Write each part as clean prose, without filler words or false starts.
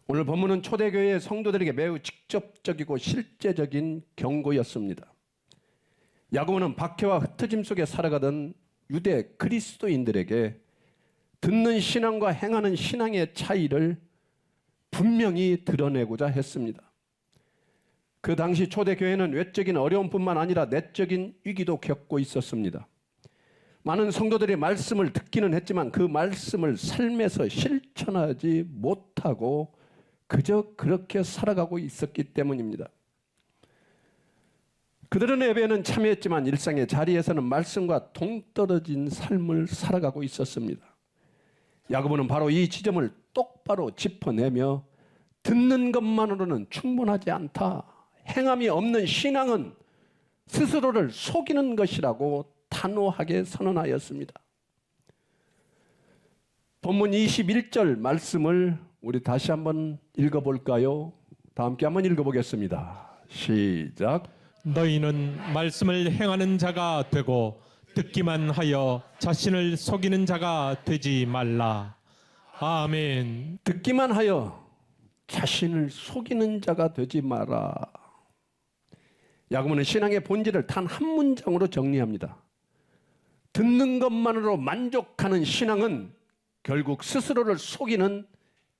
오늘 본문은 초대교회의 성도들에게 매우 직접적이고 실제적인 경고였습니다. 야고보는 박해와 흩어짐 속에 살아가던 유대 그리스도인들에게 듣는 신앙과 행하는 신앙의 차이를 분명히 드러내고자 했습니다. 그 당시 초대교회는 외적인 어려움뿐만 아니라 내적인 위기도 겪고 있었습니다. 많은 성도들이 말씀을 듣기는 했지만 그 말씀을 삶에서 실천하지 못하고 그저 그렇게 살아가고 있었기 때문입니다. 그들은 예배에는 참여했지만 일상의 자리에서는 말씀과 동떨어진 삶을 살아가고 있었습니다. 야고보는 바로 이 지점을 똑바로 짚어내며 듣는 것만으로는 충분하지 않다. 행함이 없는 신앙은 스스로를 속이는 것이라고 단호하게 선언하였습니다. 본문 21절 말씀을 우리 다시 한번 읽어볼까요? 다 함께 한번 읽어보겠습니다. 시작. 너희는 말씀을 행하는 자가 되고 듣기만 하여 자신을 속이는 자가 되지 말라. 아멘. 듣기만 하여 자신을 속이는 자가 되지 마라. 야고보는 신앙의 본질을 단 한 문장으로 정리합니다. 듣는 것만으로 만족하는 신앙은 결국 스스로를 속이는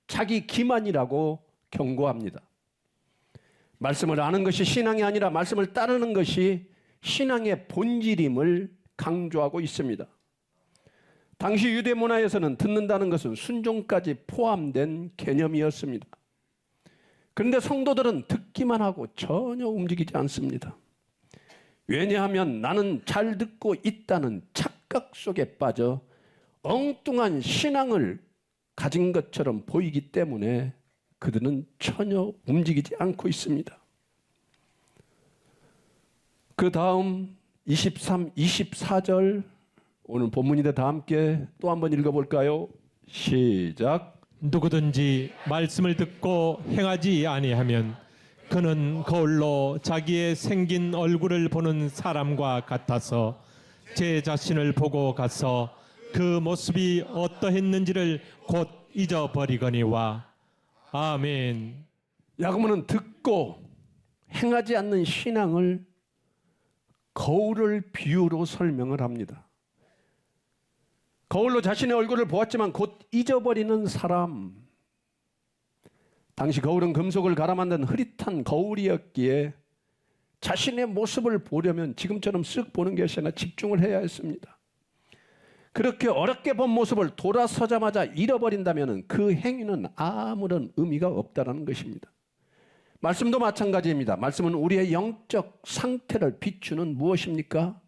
자기 기만이라고 경고합니다. 말씀을 아는 것이 신앙이 아니라 말씀을 따르는 것이 신앙의 본질임을 강조하고 있습니다. 당시 유대 문화에서는 듣는다는 것은 순종까지 포함된 개념이었습니다. 그런데 성도들은 듣기만 하고 전혀 움직이지 않습니다. 왜냐하면 나는 잘 듣고 있다는 착각 속에 빠져 엉뚱한 신앙을 가진 것처럼 보이기 때문에 그들은 전혀 움직이지 않고 있습니다. 그 다음 23, 24절 오늘 본문인데 다 함께 또 한번 읽어볼까요? 시작. 누구든지 말씀을 듣고 행하지 아니하면 그는 거울로 자기의 생긴 얼굴을 보는 사람과 같아서 제 자신을 보고 가서 그 모습이 어떠했는지를 곧 잊어버리거니와. 아멘. 야고보는 듣고 행하지 않는 신앙을 거울을 비유로 설명을 합니다. 거울로 자신의 얼굴을 보았지만 곧 잊어버리는 사람. 당시 거울은 금속을 갈아 만든 흐릿한 거울이었기에 자신의 모습을 보려면 지금처럼 쓱 보는 것이 아니라 집중을 해야 했습니다. 그렇게 어렵게 본 모습을 돌아서자마자 잃어버린다면 그 행위는 아무런 의미가 없다는 것입니다. 말씀도 마찬가지입니다. 말씀은 우리의 영적 상태를 비추는 무엇입니까?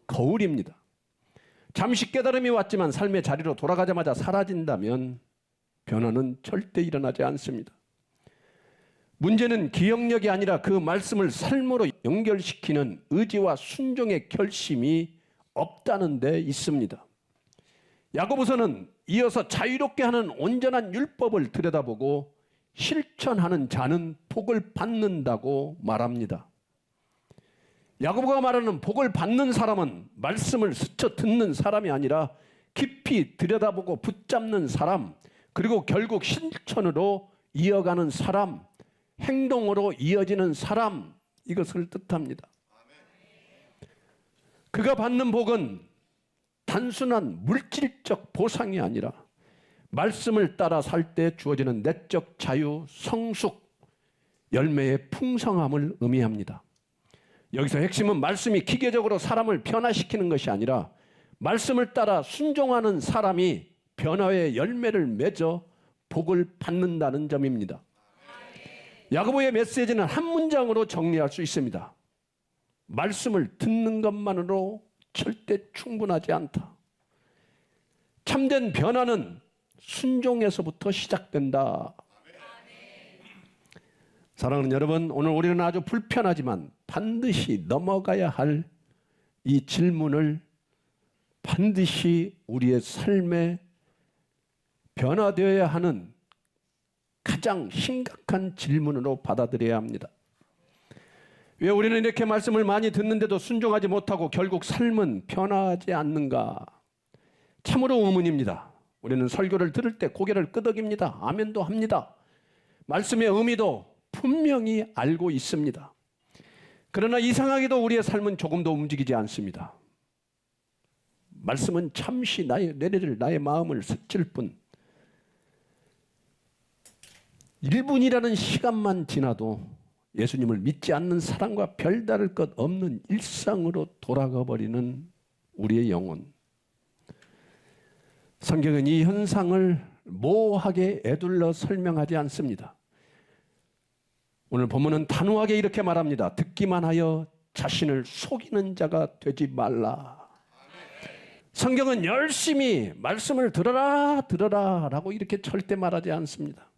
거울입니다. 잠시 깨달음이 왔지만 삶의 자리로 돌아가자마자 사라진다면 변화는 절대 일어나지 않습니다. 문제는 기억력이 아니라 그 말씀을 삶으로 연결시키는 의지와 순종의 결심이 없다는 데 있습니다. 야고보서는 이어서 자유롭게 하는 온전한 율법을 들여다보고 실천하는 자는 복을 받는다고 말합니다. 야고보가 말하는 복을 받는 사람은 말씀을 스쳐 듣는 사람이 아니라 깊이 들여다보고 붙잡는 사람, 그리고 결국 실천으로 이어가는 사람, 행동으로 이어지는 사람, 이것을 뜻합니다. 그가 받는 복은 단순한 물질적 보상이 아니라 말씀을 따라 살 때 주어지는 내적 자유, 성숙, 열매의 풍성함을 의미합니다. 여기서 핵심은 말씀이 기계적으로 사람을 변화시키는 것이 아니라 말씀을 따라 순종하는 사람이 변화의 열매를 맺어 복을 받는다는 점입니다. 야고보의 메시지는 한 문장으로 정리할 수 있습니다. 말씀을 듣는 것만으로 절대 충분하지 않다. 참된 변화는 순종에서부터 시작된다. 사랑하는 여러분, 오늘 우리는 아주 불편하지만 반드시 넘어가야 할 이 질문을 반드시 우리의 삶에 변화되어야 하는 가장 심각한 질문으로 받아들여야 합니다. 왜 우리는 이렇게 말씀을 많이 듣는데도 순종하지 못하고 결국 삶은 변화하지 않는가? 참으로 의문입니다. 우리는 설교를 들을 때 고개를 끄덕입니다. 아멘도 합니다. 말씀의 의미도 분명히 알고 있습니다. 그러나 이상하게도 우리의 삶은 조금도 움직이지 않습니다. 말씀은 잠시 나의 뇌를, 나의 마음을 스칠 뿐 1분이라는 시간만 지나도 예수님을 믿지 않는 사람과 별다를 것 없는 일상으로 돌아가 버리는 우리의 영혼. 성경은 이 현상을 모호하게 에둘러 설명하지 않습니다. 오늘 본문은 단호하게 이렇게 말합니다. 듣기만 하여 자신을 속이는 자가 되지 말라. 성경은 열심히 말씀을 들어라 라고 이렇게 절대 말하지 않습니다.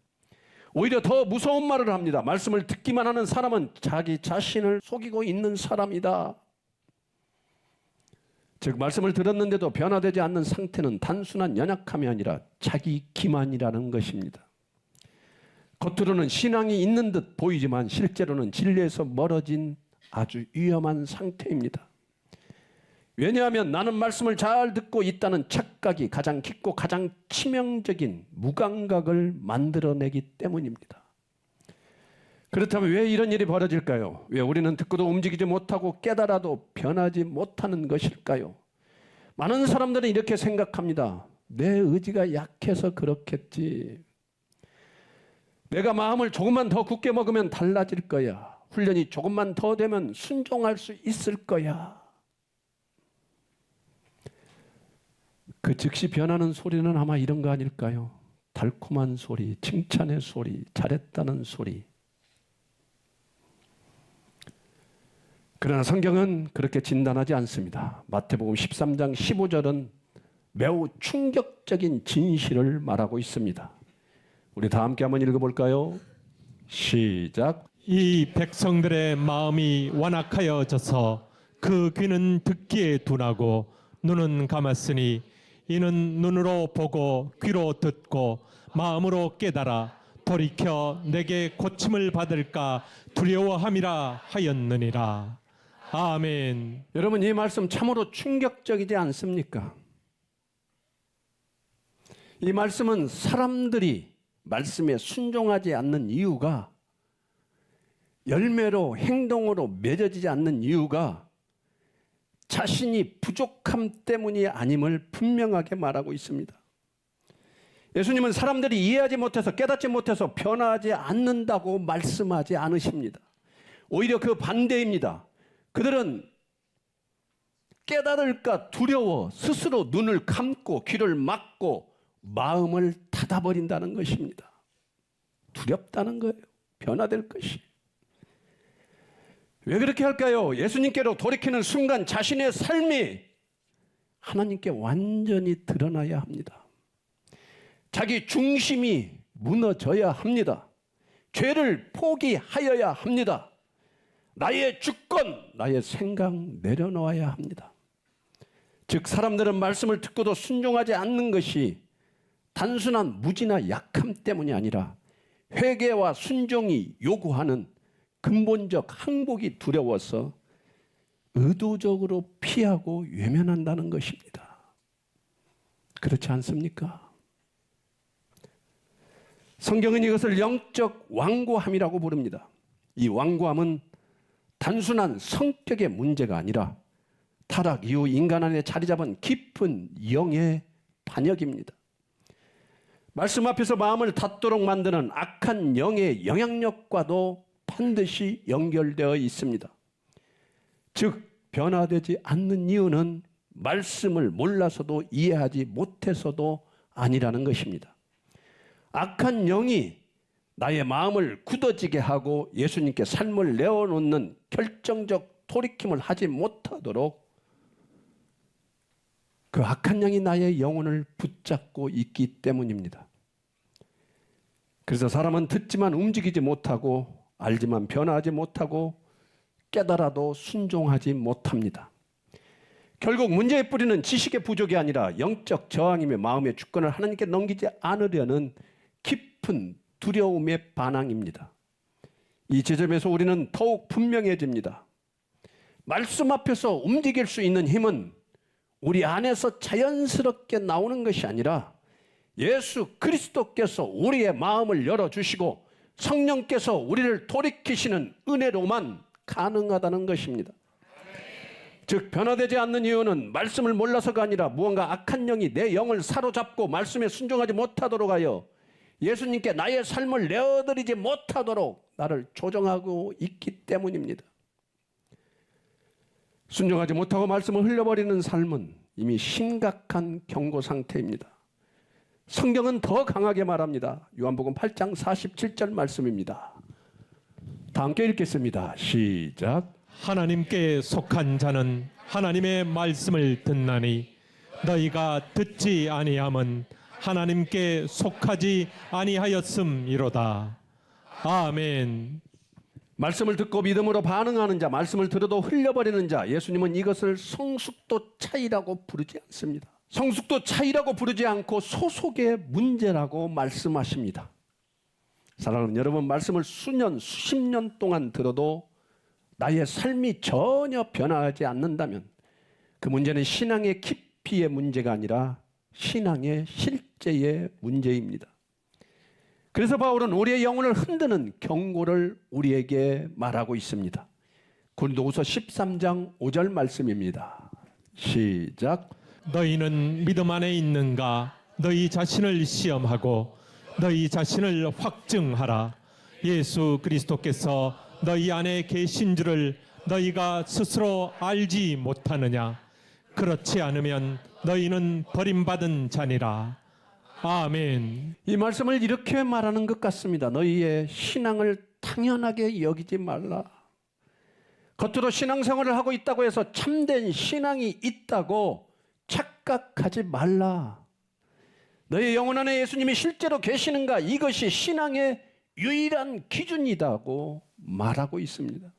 오히려 더 무서운 말을 합니다. 말씀을 듣기만 하는 사람은 자기 자신을 속이고 있는 사람이다. 즉 말씀을 들었는데도 변화되지 않는 상태는 단순한 연약함이 아니라 자기 기만이라는 것입니다. 겉으로는 신앙이 있는 듯 보이지만 실제로는 진리에서 멀어진 아주 위험한 상태입니다. 왜냐하면 나는 말씀을 잘 듣고 있다는 착각이 가장 깊고 가장 치명적인 무감각을 만들어내기 때문입니다. 그렇다면 왜 이런 일이 벌어질까요? 왜 우리는 듣고도 움직이지 못하고 깨달아도 변하지 못하는 것일까요? 많은 사람들은 이렇게 생각합니다. 내 의지가 약해서 그렇겠지. 내가 마음을 조금만 더 굳게 먹으면 달라질 거야. 훈련이 조금만 더 되면 순종할 수 있을 거야. 그 즉시 변하는 소리는 아마 이런 거 아닐까요? 달콤한 소리, 칭찬의 소리, 잘했다는 소리. 그러나 성경은 그렇게 진단하지 않습니다. 마태복음 13장 15절은 매우 충격적인 진실을 말하고 있습니다. 우리 다 함께 한번 읽어볼까요? 시작. 이 백성들의 마음이 완악하여져서 그 귀는 듣기에 둔하고 눈은 감았으니 이는 눈으로 보고 귀로 듣고 마음으로 깨달아 돌이켜 내게 고침을 받을까 두려워함이라 하였느니라. 아멘. 여러분 이 말씀 참으로 충격적이지 않습니까? 이 말씀은 사람들이 말씀에 순종하지 않는 이유가 열매로 행동으로 맺어지지 않는 이유가 자신이 부족함 때문이 아님을 분명하게 말하고 있습니다. 예수님은 사람들이 이해하지 못해서 깨닫지 못해서 변화하지 않는다고 말씀하지 않으십니다. 오히려 그 반대입니다. 그들은 깨달을까 두려워 스스로 눈을 감고 귀를 막고 마음을 닫아버린다는 것입니다. 두렵다는 거예요. 변화될 것이. 왜 그렇게 할까요? 예수님께로 돌이키는 순간 자신의 삶이 하나님께 완전히 드러나야 합니다. 자기 중심이 무너져야 합니다. 죄를 포기하여야 합니다. 나의 주권, 나의 생각 내려놓아야 합니다. 즉 사람들은 말씀을 듣고도 순종하지 않는 것이 단순한 무지나 약함 때문이 아니라 회개와 순종이 요구하는 근본적 항복이 두려워서 의도적으로 피하고 외면한다는 것입니다. 그렇지 않습니까? 성경은 이것을 영적 완고함이라고 부릅니다. 이 완고함은 단순한 성격의 문제가 아니라 타락 이후 인간 안에 자리 잡은 깊은 영의 반역입니다. 말씀 앞에서 마음을 닫도록 만드는 악한 영의 영향력과도 반드시 연결되어 있습니다. 즉 변화되지 않는 이유는 말씀을 몰라서도 이해하지 못해서도 아니라는 것입니다. 악한 영이 나의 마음을 굳어지게 하고 예수님께 삶을 내어놓는 결정적 돌이킴을 하지 못하도록 그 악한 영이 나의 영혼을 붙잡고 있기 때문입니다. 그래서 사람은 듣지만 움직이지 못하고 알지만 변화하지 못하고 깨달아도 순종하지 못합니다. 결국 문제의 뿌리는 지식의 부족이 아니라 영적 저항이며 마음의 주권을 하나님께 넘기지 않으려는 깊은 두려움의 반항입니다. 이 지점에서 우리는 더욱 분명해집니다. 말씀 앞에서 움직일 수 있는 힘은 우리 안에서 자연스럽게 나오는 것이 아니라 예수 그리스도께서 우리의 마음을 열어주시고 성령께서 우리를 돌이키시는 은혜로만 가능하다는 것입니다. 즉 변화되지 않는 이유는 말씀을 몰라서가 아니라 무언가 악한 영이 내 영을 사로잡고 말씀에 순종하지 못하도록 하여 예수님께 나의 삶을 내어드리지 못하도록 나를 조정하고 있기 때문입니다. 순종하지 못하고 말씀을 흘려버리는 삶은 이미 심각한 경고 상태입니다. 성경은 더 강하게 말합니다. 요한복음 8장 47절 말씀입니다. 다 함께 읽겠습니다. 시작. 하나님께 속한 자는 하나님의 말씀을 듣나니 너희가 듣지 아니함은 하나님께 속하지 아니하였음이로다. 아멘. 말씀을 듣고 믿음으로 반응하는 자, 말씀을 들어도 흘려버리는 자, 예수님은 이것을 성숙도 차이라고 부르지 않습니다. 성숙도 차이라고 부르지 않고 소속의 문제라고 말씀하십니다. 사랑하는 여러분, 말씀을 수년, 수십 년 동안 들어도 나의 삶이 전혀 변화하지 않는다면 그 문제는 신앙의 깊이의 문제가 아니라 신앙의 실제의 문제입니다. 그래서 바울은 우리의 영혼을 흔드는 경고를 우리에게 말하고 있습니다. 고린도후서 13장 5절 말씀입니다. 시작. 너희는 믿음 안에 있는가? 너희 자신을 시험하고 너희 자신을 확증하라. 예수 그리스도께서 너희 안에 계신 줄을 너희가 스스로 알지 못하느냐? 그렇지 않으면 너희는 버림받은 자니라. 아멘. 이 말씀을 이렇게 말하는 것 같습니다. 너희의 신앙을 당연하게 여기지 말라. 겉으로 신앙생활을 하고 있다고 해서 참된 신앙이 있다고 착각하지 말라. 너희 영혼 안에 예수님이 실제로 계시는가? 이것이 신앙의 유일한 기준이다고 말하고 있습니다.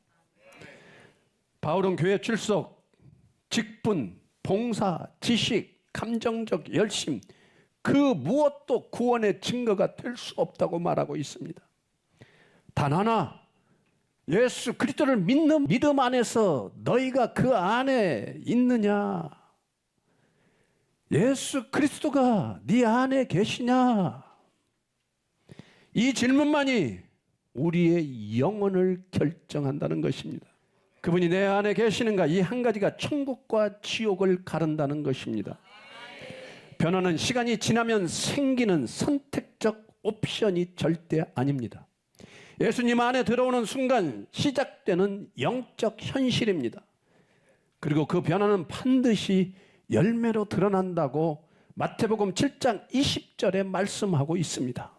바울은 교회 출석, 직분, 봉사, 지식, 감정적 열심 그 무엇도 구원의 증거가 될 수 없다고 말하고 있습니다. 단 하나, 예수 그리스도를 믿는 믿음 안에서 너희가 그 안에 있느냐? 예수 그리스도가 네 안에 계시냐? 이 질문만이 우리의 영혼을 결정한다는 것입니다. 그분이 내 안에 계시는가? 이 한 가지가 천국과 지옥을 가른다는 것입니다. 변화는 시간이 지나면 생기는 선택적 옵션이 절대 아닙니다. 예수님 안에 들어오는 순간 시작되는 영적 현실입니다. 그리고 그 변화는 반드시 열매로 드러난다고 마태복음 7장 20절에 말씀하고 있습니다.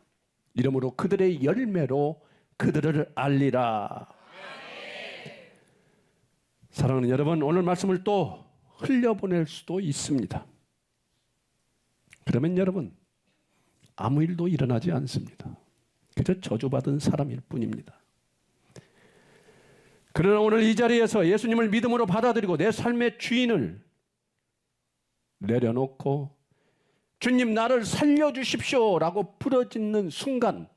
이러므로 그들의 열매로 그들을 알리라. 사랑하는 여러분, 오늘 말씀을 또 흘려보낼 수도 있습니다. 그러면 여러분, 아무 일도 일어나지 않습니다. 그저 저주받은 사람일 뿐입니다. 그러나 오늘 이 자리에서 예수님을 믿음으로 받아들이고 내 삶의 주인을 내려놓고 주님 나를 살려주십시오 라고 부르짖는 순간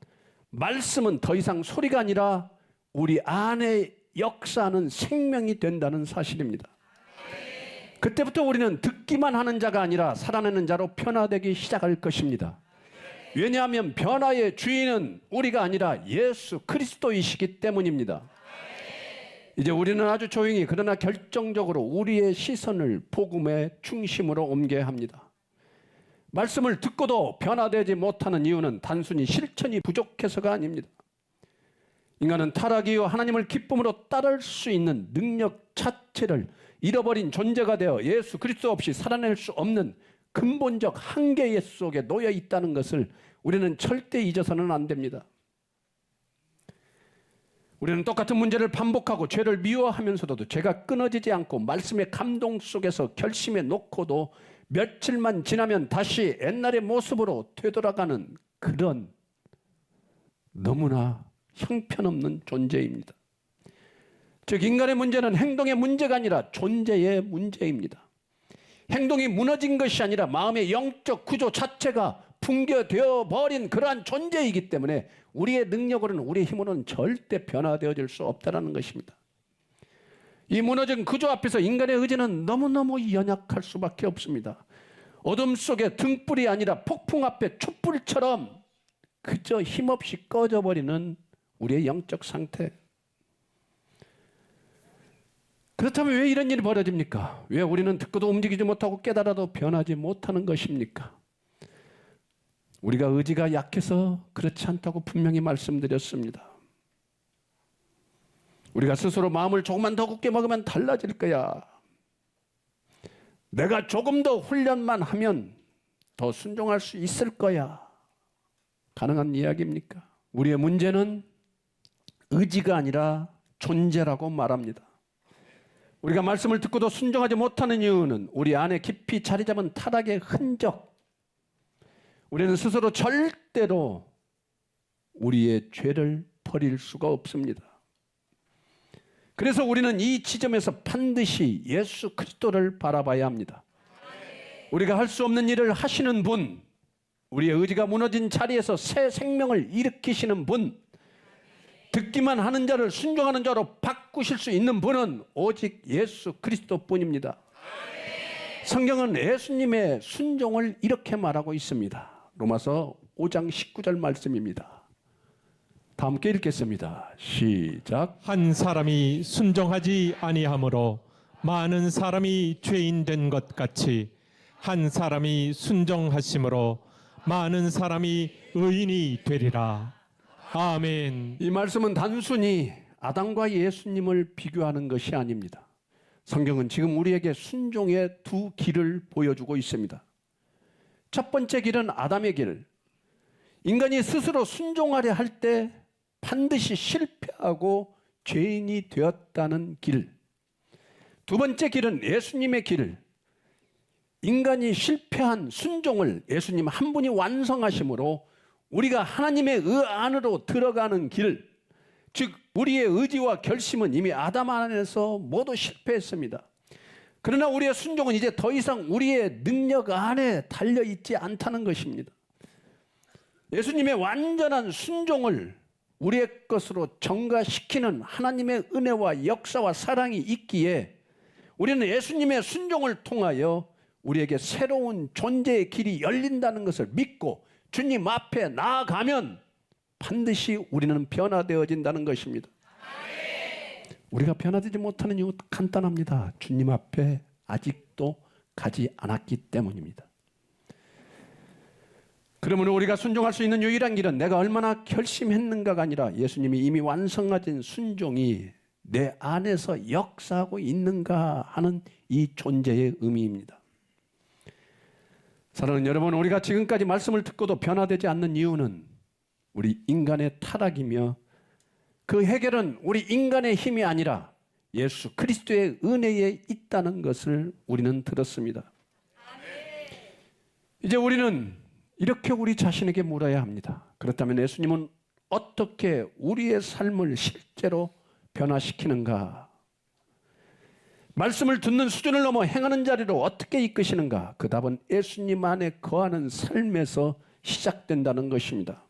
말씀은 더 이상 소리가 아니라 우리 안에 역사하는 생명이 된다는 사실입니다. 그때부터 우리는 듣기만 하는 자가 아니라 살아내는 자로 변화되기 시작할 것입니다. 왜냐하면 변화의 주인은 우리가 아니라 예수 그리스도이시기 때문입니다. 이제 우리는 아주 조용히 그러나 결정적으로 우리의 시선을 복음의 중심으로 옮겨야 합니다. 말씀을 듣고도 변화되지 못하는 이유는 단순히 실천이 부족해서가 아닙니다. 인간은 타락 이후 하나님을 기쁨으로 따를 수 있는 능력 자체를 잃어버린 존재가 되어 예수 그리스도 없이 살아낼 수 없는 근본적 한계 속에 놓여 있다는 것을 우리는 절대 잊어서는 안 됩니다. 우리는 똑같은 문제를 반복하고 죄를 미워하면서도 죄가 끊어지지 않고 말씀의 감동 속에서 결심해 놓고도 며칠만 지나면 다시 옛날의 모습으로 되돌아가는 그런 너무나 형편없는 존재입니다. 즉 인간의 문제는 행동의 문제가 아니라 존재의 문제입니다. 행동이 무너진 것이 아니라 마음의 영적 구조 자체가 붕괴되어 버린 그러한 존재이기 때문에 우리의 능력으로는 우리의 힘으로는 절대 변화되어질 수 없다는 것입니다. 이 무너진 구조 앞에서 인간의 의지는 너무너무 연약할 수밖에 없습니다. 어둠 속에 등불이 아니라 폭풍 앞에 촛불처럼 그저 힘없이 꺼져버리는 우리의 영적 상태. 그렇다면 왜 이런 일이 벌어집니까? 왜 우리는 듣고도 움직이지 못하고 깨달아도 변하지 못하는 것입니까? 우리가 의지가 약해서 그렇지 않다고 분명히 말씀드렸습니다. 우리가 스스로 마음을 조금만 더 굳게 먹으면 달라질 거야. 내가 조금 더 훈련만 하면 더 순종할 수 있을 거야. 가능한 이야기입니까? 우리의 문제는 의지가 아니라 존재라고 말합니다. 우리가 말씀을 듣고도 순종하지 못하는 이유는 우리 안에 깊이 자리 잡은 타락의 흔적. 우리는 스스로 절대로 우리의 죄를 버릴 수가 없습니다. 그래서 우리는 이 지점에서 반드시 예수 그리스도를 바라봐야 합니다. 우리가 할 수 없는 일을 하시는 분, 우리의 의지가 무너진 자리에서 새 생명을 일으키시는 분, 듣기만 하는 자를 순종하는 자로 바꾸실 수 있는 분은 오직 예수 그리스도뿐입니다. 성경은 예수님의 순종을 이렇게 말하고 있습니다. 로마서 5장 19절 말씀입니다. 다 함께 읽겠습니다. 시작. 한 사람이 순종하지 아니하므로 많은 사람이 죄인 된 것 같이 한 사람이 순종하심으로 많은 사람이 의인이 되리라. 아멘. 이 말씀은 단순히 아담과 예수님을 비교하는 것이 아닙니다. 성경은 지금 우리에게 순종의 두 길을 보여주고 있습니다. 첫 번째 길은 아담의 길. 인간이 스스로 순종하려 할 때 반드시 실패하고 죄인이 되었다는 길. 두 번째 길은 예수님의 길. 인간이 실패한 순종을 예수님 한 분이 완성하심으로 우리가 하나님의 안으로 들어가는 길, 즉 우리의 의지와 결심은 이미 아담 안에서 모두 실패했습니다. 그러나 우리의 순종은 이제 더 이상 우리의 능력 안에 달려있지 않다는 것입니다. 예수님의 완전한 순종을 우리의 것으로 전가시키는 하나님의 은혜와 역사와 사랑이 있기에 우리는 예수님의 순종을 통하여 우리에게 새로운 존재의 길이 열린다는 것을 믿고 주님 앞에 나아가면 반드시 우리는 변화되어진다는 것입니다. 우리가 변화되지 못하는 이유 간단합니다. 주님 앞에 아직도 가지 않았기 때문입니다. 그러므로 우리가 순종할 수 있는 유일한 길은 내가 얼마나 결심했는가가 아니라 예수님이 이미 완성하신 순종이 내 안에서 역사하고 있는가 하는 이 존재의 의미입니다. 사랑하는 여러분, 우리가 지금까지 말씀을 듣고도 변화되지 않는 이유는 우리 인간의 타락이며 그 해결은 우리 인간의 힘이 아니라 예수 그리스도의 은혜에 있다는 것을 우리는 들었습니다. 이제 우리는 이렇게 우리 자신에게 물어야 합니다. 그렇다면 예수님은 어떻게 우리의 삶을 실제로 변화시키는가? 말씀을 듣는 수준을 넘어 행하는 자리로 어떻게 이끄시는가? 그 답은 예수님 안에 거하는 삶에서 시작된다는 것입니다.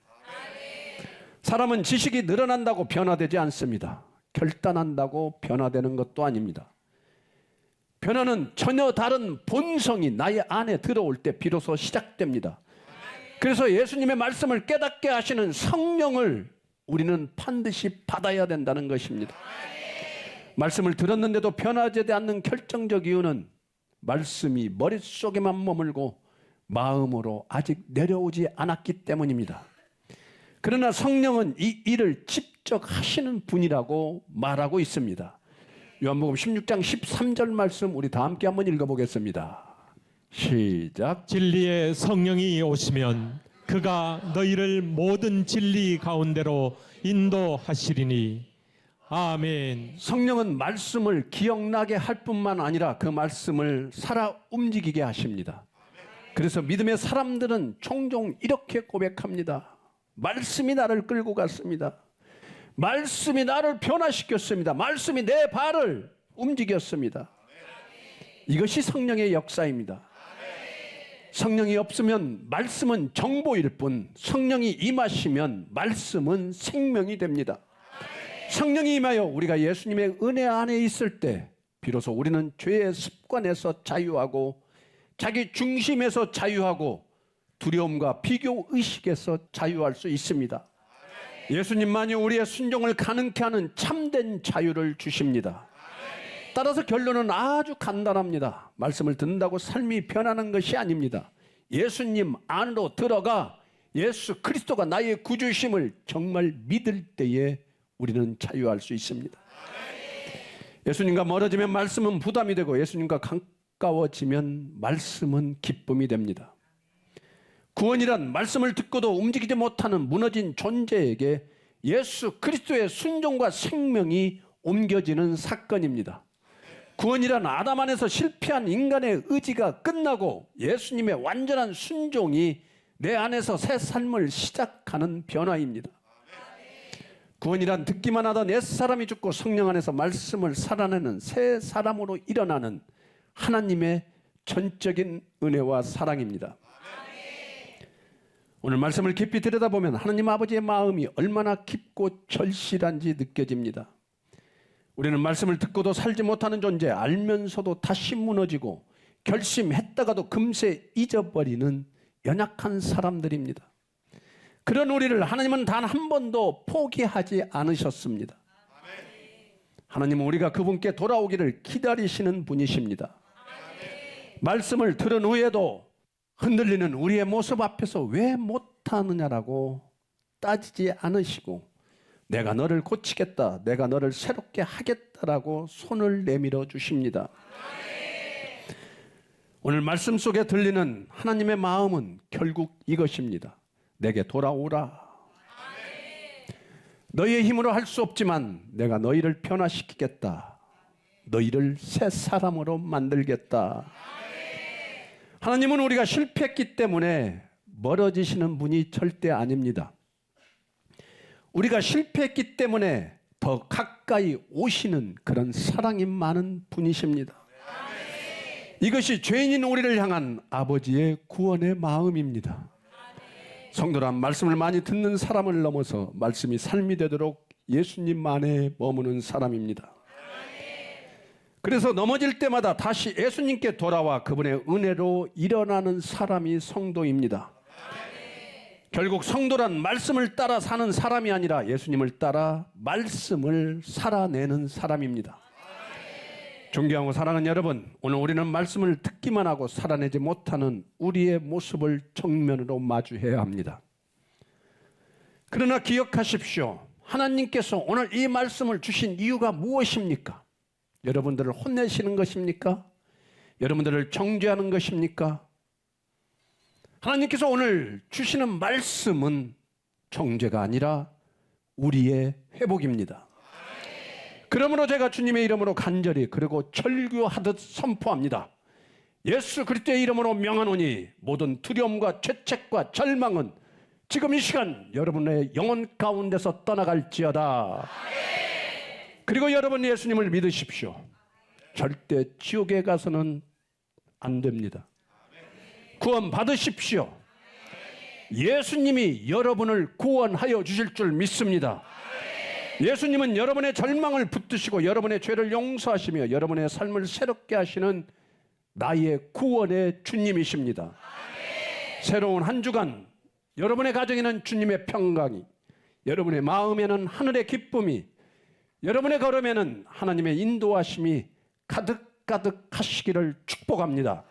사람은 지식이 늘어난다고 변화되지 않습니다. 결단한다고 변화되는 것도 아닙니다. 변화는 전혀 다른 본성이 나의 안에 들어올 때 비로소 시작됩니다. 그래서 예수님의 말씀을 깨닫게 하시는 성령을 우리는 반드시 받아야 된다는 것입니다. 말씀을 들었는데도 변화되지 않는 결정적 이유는 말씀이 머릿속에만 머물고 마음으로 아직 내려오지 않았기 때문입니다. 그러나 성령은 이 일을 직접 하시는 분이라고 말하고 있습니다. 요한복음 16장 13절 말씀 우리 다 함께 한번 읽어보겠습니다. 시작. 진리의 성령이 오시면 그가 너희를 모든 진리 가운데로 인도하시리니. 아멘. 성령은 말씀을 기억나게 할 뿐만 아니라 그 말씀을 살아 움직이게 하십니다. 그래서 믿음의 사람들은 종종 이렇게 고백합니다. 말씀이 나를 끌고 갔습니다. 말씀이 나를 변화시켰습니다. 말씀이 내 발을 움직였습니다. 이것이 성령의 역사입니다. 성령이 없으면 말씀은 정보일 뿐, 성령이 임하시면 말씀은 생명이 됩니다. 성령이 임하여 우리가 예수님의 은혜 안에 있을 때 비로소 우리는 죄의 습관에서 자유하고 자기 중심에서 자유하고 두려움과 비교 의식에서 자유할 수 있습니다. 예수님만이 우리의 순종을 가능케 하는 참된 자유를 주십니다. 따라서 결론은 아주 간단합니다. 말씀을 듣는다고 삶이 변하는 것이 아닙니다. 예수님 안으로 들어가 예수 그리스도가 나의 구주심을 정말 믿을 때에 우리는 자유할 수 있습니다. 예수님과 멀어지면 말씀은 부담이 되고 예수님과 가까워지면 말씀은 기쁨이 됩니다. 구원이란 말씀을 듣고도 움직이지 못하는 무너진 존재에게 예수 그리스도의 순종과 생명이 옮겨지는 사건입니다. 구원이란 아담 안에서 실패한 인간의 의지가 끝나고 예수님의 완전한 순종이 내 안에서 새 삶을 시작하는 변화입니다. 구원이란 듣기만 하던 옛사람이 죽고 성령 안에서 말씀을 살아내는 새 사람으로 일어나는 하나님의 전적인 은혜와 사랑입니다. 오늘 말씀을 깊이 들여다보면 하나님 아버지의 마음이 얼마나 깊고 절실한지 느껴집니다. 우리는 말씀을 듣고도 살지 못하는 존재, 알면서도 다시 무너지고 결심했다가도 금세 잊어버리는 연약한 사람들입니다. 그런 우리를 하나님은 단 한 번도 포기하지 않으셨습니다. 하나님은 우리가 그분께 돌아오기를 기다리시는 분이십니다. 말씀을 들은 후에도 흔들리는 우리의 모습 앞에서 왜 못하느냐라고 따지지 않으시고 내가 너를 고치겠다, 내가 너를 새롭게 하겠다라고 손을 내밀어 주십니다. 오늘 말씀 속에 들리는 하나님의 마음은 결국 이것입니다. 내게 돌아오라. 너희의 힘으로 할 수 없지만 내가 너희를 변화시키겠다. 너희를 새 사람으로 만들겠다. 하나님은 우리가 실패했기 때문에 멀어지시는 분이 절대 아닙니다. 우리가 실패했기 때문에 더 가까이 오시는 그런 사랑이 많은 분이십니다. 이것이 죄인인 우리를 향한 아버지의 구원의 마음입니다. 성도란 말씀을 많이 듣는 사람을 넘어서 말씀이 삶이 되도록 예수님 안에 머무는 사람입니다. 그래서 넘어질 때마다 다시 예수님께 돌아와 그분의 은혜로 일어나는 사람이 성도입니다. 결국 성도란 말씀을 따라 사는 사람이 아니라 예수님을 따라 말씀을 살아내는 사람입니다. 존경하고 사랑하는 여러분, 오늘 우리는 말씀을 듣기만 하고 살아내지 못하는 우리의 모습을 정면으로 마주해야 합니다. 그러나 기억하십시오. 하나님께서 오늘 이 말씀을 주신 이유가 무엇입니까? 여러분들을 혼내시는 것입니까? 여러분들을 정죄하는 것입니까? 하나님께서 오늘 주시는 말씀은 정죄가 아니라 우리의 회복입니다. 그러므로 제가 주님의 이름으로 간절히 그리고 절규하듯 선포합니다. 예수 그리스도의 이름으로 명하노니 모든 두려움과 죄책과 절망은 지금 이 시간 여러분의 영혼 가운데서 떠나갈지어다. 그리고 여러분 예수님을 믿으십시오. 절대 지옥에 가서는 안 됩니다. 구원 받으십시오. 예수님이 여러분을 구원하여 주실 줄 믿습니다. 예수님은 여러분의 절망을 붙드시고 여러분의 죄를 용서하시며 여러분의 삶을 새롭게 하시는 나의 구원의 주님이십니다. 새로운 한 주간 여러분의 가정에는 주님의 평강이, 여러분의 마음에는 하늘의 기쁨이, 여러분의 걸음에는 하나님의 인도하심이 가득가득 하시기를 축복합니다.